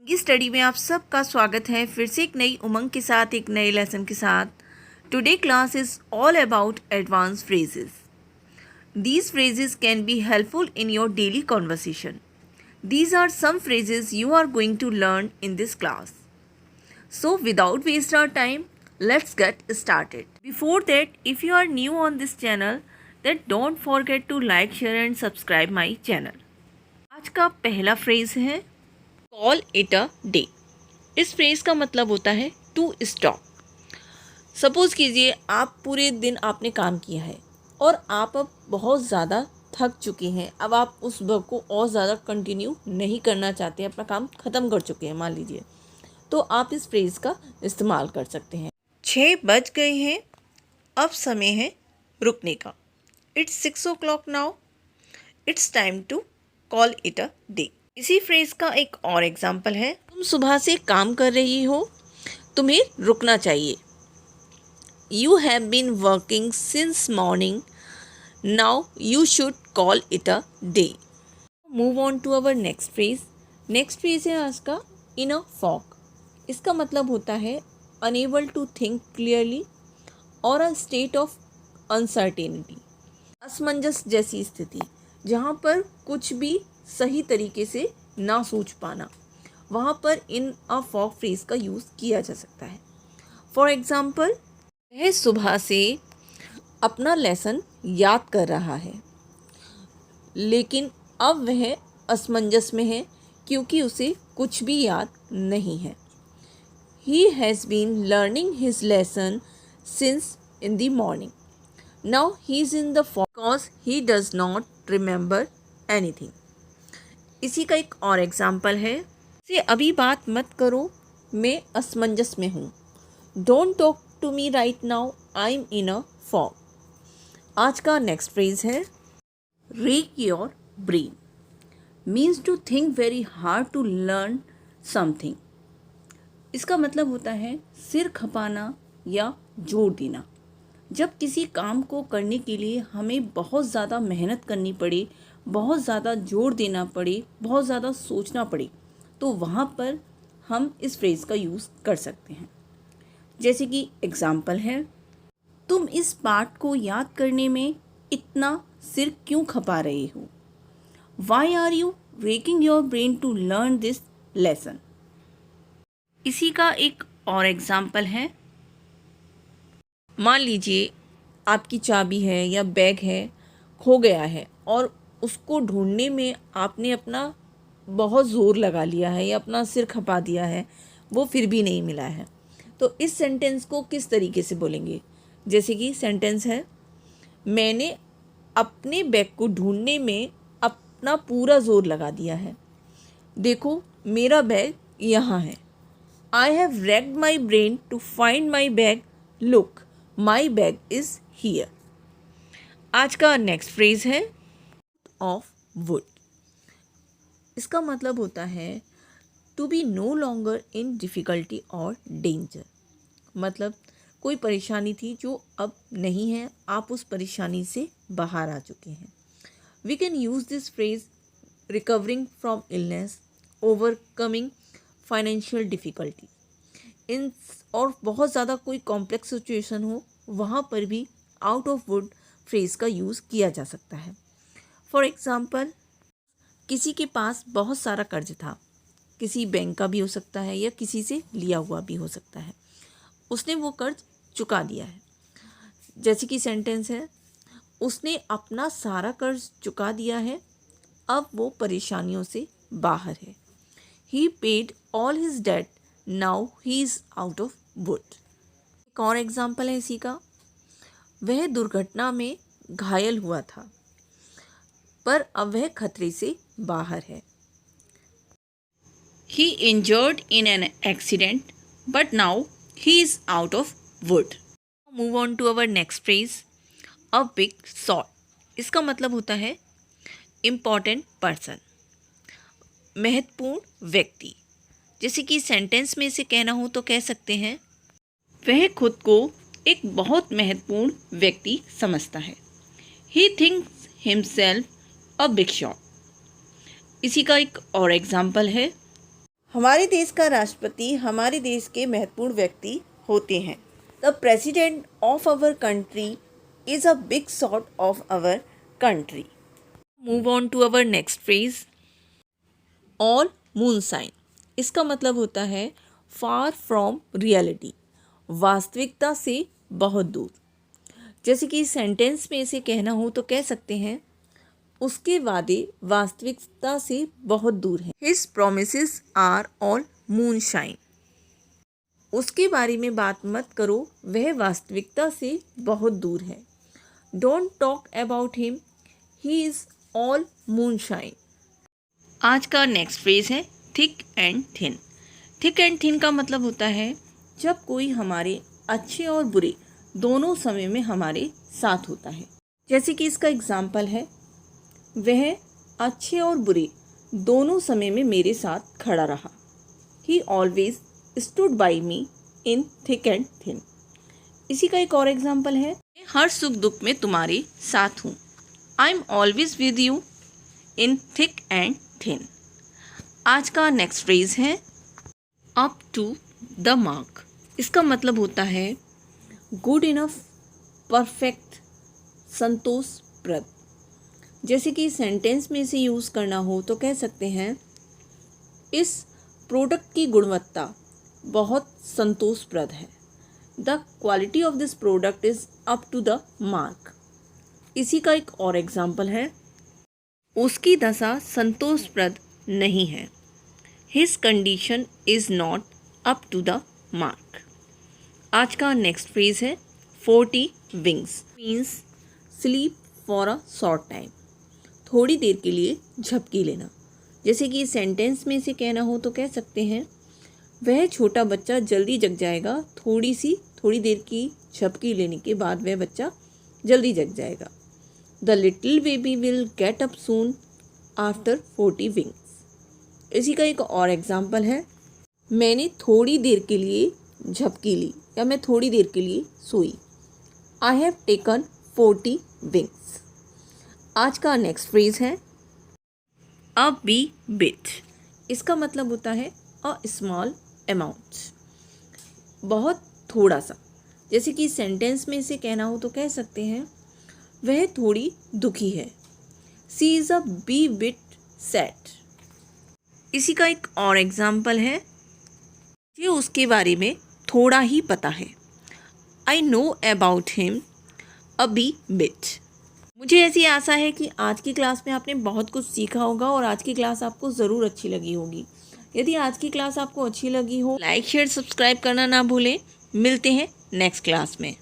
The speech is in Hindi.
की स्टडी में आप सबका स्वागत है फिर से एक नई उमंग के साथ एक नए लेसन के साथ। Today class is all about advance phrases. These phrases can be helpful in your daily conversation. These are some phrases you are going to learn in this class. So without waste our time, let's get started. Before that, if you are new on this channel, then don't forget to like, share and subscribe my channel. आज का पहला फ्रेज है कॉल इट अ डे। इस फ्रेज का मतलब होता है टू स्टॉप। सपोज़ कीजिए आप पूरे दिन आपने काम किया है और आप अब बहुत ज़्यादा थक चुके हैं। अब आप उस वर्क को और ज़्यादा कंटिन्यू नहीं करना चाहते, अपना काम ख़त्म कर चुके हैं मान लीजिए, तो आप इस फ्रेज़ का इस्तेमाल कर सकते हैं। 6 बज गए हैं, अब समय है रुकने का। It's 6 o'clock now, it's time to call it a day. इसी फ्रेज़ का एक और एग्जाम्पल है, तुम सुबह से काम कर रही हो, तुम्हें रुकना चाहिए। You have been working since morning, now you should call it a day. Move on to our next phrase. Next phrase है आज का इन अ फॉग। इसका मतलब होता है अनेबल टू थिंक क्लियरली और अ स्टेट ऑफ अनसर्टेनिटी। असमंजस जैसी स्थिति जहाँ पर कुछ भी सही तरीके से ना सोच पाना, वहाँ पर इन अ फॉग फ्रेज का यूज़ किया जा सकता है। फॉर एग्ज़ाम्पल, वह सुबह से अपना लेसन याद कर रहा है, लेकिन अब वह असमंजस में है क्योंकि उसे कुछ भी याद नहीं है। He has been learning his lesson since in the morning. Now he is in the fog because he does not remember anything. इसी का एक और एग्जाम्पल है, से अभी बात मत करो, मैं असमंजस में हूँ। Don't talk to me right now, I'm in a fog. आज का नेक्स्ट फ्रेज है rack your brain. Means to think very hard to learn something. इसका मतलब होता है सिर खपाना या जोर देना। जब किसी काम को करने के लिए हमें बहुत ज़्यादा मेहनत करनी पड़े, बहुत ज़्यादा जोर देना पड़े, बहुत ज़्यादा सोचना पड़े, तो वहाँ पर हम इस फ्रेज़ का यूज़ कर सकते हैं। जैसे कि एग्ज़ाम्पल है, तुम इस पाठ को याद करने में इतना सिर क्यों खपा रहे हो? Why are you racking your brain to learn this lesson? इसी का एक और एग्जाम्पल है, मान लीजिए आपकी चाबी है या बैग है खो गया है और उसको ढूंढने में आपने अपना बहुत ज़ोर लगा लिया है या अपना सिर खपा दिया है, वो फिर भी नहीं मिला है। तो इस सेंटेंस को किस तरीके से बोलेंगे? जैसे कि सेंटेंस है, मैंने अपने बैग को ढूंढने में अपना पूरा ज़ोर लगा दिया है, देखो मेरा बैग यहाँ है। I have racked my brain to find my bag. Look, my bag is here. आज का नेक्स्ट फ्रेज है ऑफ वुड। इसका मतलब होता है to be no longer in difficulty और डेंजर। मतलब कोई परेशानी थी जो अब नहीं है, आप उस परेशानी से बाहर आ चुके हैं। We can use this phrase recovering from illness, overcoming financial difficulty. इन और बहुत ज़्यादा कोई कॉम्प्लेक्स सिचुएशन हो, वहाँ पर भी आउट ऑफ वुड फ्रेज़ का यूज़ किया जा सकता है। फॉर एग्ज़ाम्पल, किसी के पास बहुत सारा कर्ज था, किसी बैंक का भी हो सकता है या किसी से लिया हुआ भी हो सकता है, उसने वो कर्ज चुका दिया है। जैसे कि सेंटेंस है, उसने अपना सारा कर्ज चुका दिया है, अब वो परेशानियों से बाहर है। He paid all his debt, now he is out of wood. एक और एग्जाम्पल है इसी का, वह दुर्घटना में घायल हुआ था पर अब वह खतरे से बाहर है। He injured in an accident, but now he is out of wood. Move on to our next phrase, a big shot. इसका मतलब होता है important person, महत्वपूर्ण व्यक्ति। जैसे कि सेंटेंस में इसे कहना हो तो कह सकते हैं, वह खुद को एक बहुत महत्वपूर्ण व्यक्ति समझता है। He thinks himself a big shot. इसी का एक और एग्जाम्पल है, हमारे देश का राष्ट्रपति हमारे देश के महत्वपूर्ण व्यक्ति होते हैं। The president of our country is a big sort of our country. Move on to our next phrase, all moonshine. इसका मतलब होता है फार फ्रॉम रियलिटी, वास्तविकता से बहुत दूर। जैसे कि सेंटेंस में इसे कहना हो तो कह सकते हैं उसके वादे वास्तविकता से बहुत दूर हैं। His promises are all moonshine. उसके बारे में बात मत करो, वह वास्तविकता से बहुत दूर है। Don't talk about him, he is all moonshine. आज का नेक्स्ट फ्रेज है thick and thin. Thick and thin का मतलब होता है जब कोई हमारे अच्छे और बुरे दोनों समय में हमारे साथ होता है। जैसे कि इसका एग्जाम्पल है, वह अच्छे और बुरे दोनों समय में मेरे साथ खड़ा रहा। ही always stood by me in thick and thin. इसी का एक और एग्जाम्पल है, हर सुख दुख में तुम्हारे साथ हूँ। I am always with you in thick and thin. आज का नेक्स्ट फ्रेज है अप टू द मार्क। इसका मतलब होता है गुड इनफ, परफेक्ट, संतोषप्रद। जैसे कि सेंटेंस में इसे यूज़ करना हो तो कह सकते हैं इस प्रोडक्ट की गुणवत्ता बहुत संतोषप्रद है। The quality of this product is up to the mark. इसी का एक और एग्जाम्पल है, उसकी दशा संतोषप्रद नहीं है। His condition is not up to the mark. आज का नेक्स्ट फ्रेज है 40 winks. Means sleep for a short time, थोड़ी देर के लिए झपकी लेना। जैसे कि सेंटेंस में इसे कहना हो तो कह सकते हैं वह छोटा बच्चा जल्दी जग जाएगा, थोड़ी देर की झपकी लेने के बाद वह बच्चा जल्दी जग जाएगा। The little baby will get up soon after 40 wings. इसी का एक और एग्जाम्पल है, मैंने थोड़ी देर के लिए झपकी ली या मैं थोड़ी देर के लिए सोई। I have taken 40 wings. आज का नेक्स्ट फ्रेज है अ बी बिट। इसका मतलब होता है अ स्मॉल अमाउंट, बहुत थोड़ा सा। जैसे कि सेंटेंस में इसे कहना हो तो कह सकते हैं वह थोड़ी दुखी है। She is a B bit sad. इसी का एक और एग्जाम्पल है, मुझे उसके बारे में थोड़ा ही पता है। I know about him a B bit. मुझे ऐसी आशा है कि आज की क्लास में आपने बहुत कुछ सीखा होगा और आज की क्लास आपको ज़रूर अच्छी लगी होगी। यदि आज की क्लास आपको अच्छी लगी हो, लाइक शेयर सब्सक्राइब करना ना भूलें। मिलते हैं नेक्स्ट क्लास में।